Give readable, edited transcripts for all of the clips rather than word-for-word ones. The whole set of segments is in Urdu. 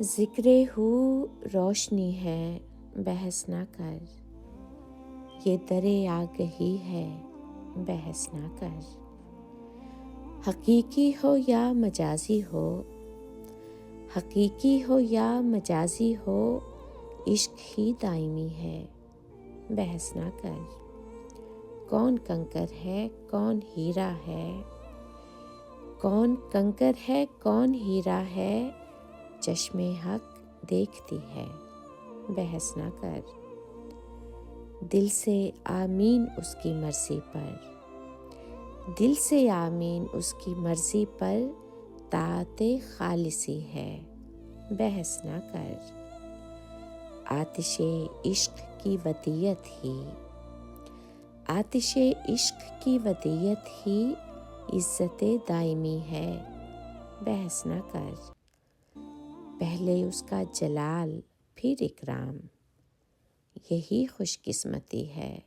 ذکر ہو روشنی ہے بحث نہ کر، یہ در آگہی ہے بحث نہ کر۔ حقیقی ہو یا مجازی ہو، حقیقی ہو یا مجازی ہو، عشق ہی دائمی ہے بحث نہ کر۔ کون کنکر ہے کون ہیرا ہے، کون کنکر ہے کون ہیرا ہے، چشم حق دیکھتی ہے بحث نہ کر۔ دل سے آمین اس کی مرضی پر، دل سے آمین اس کی مرضی پر، طاعت خالصی ہے بحث نہ کر۔ آتش عشق کی ودیعت ہی، آتش عشق کی ودیعت ہی، عزت دائمی ہے بحث نہ کر۔ پہلے اس کا جلال پھر اکرام، یہی خوش قسمتی ہے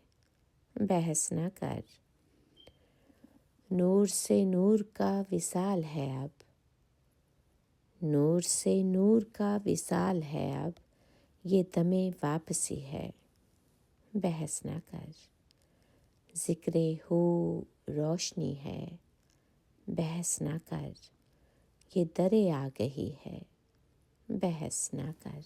بحث نہ کر۔ نور سے نور کا وصال ہے اب، نور سے نور کا وصال ہے اب، یہ دم واپسی ہے بحث نہ کر۔ ذکر ہو روشنی ہے بحث نہ کر، یہ در آگہی ہے بحث نہ کر۔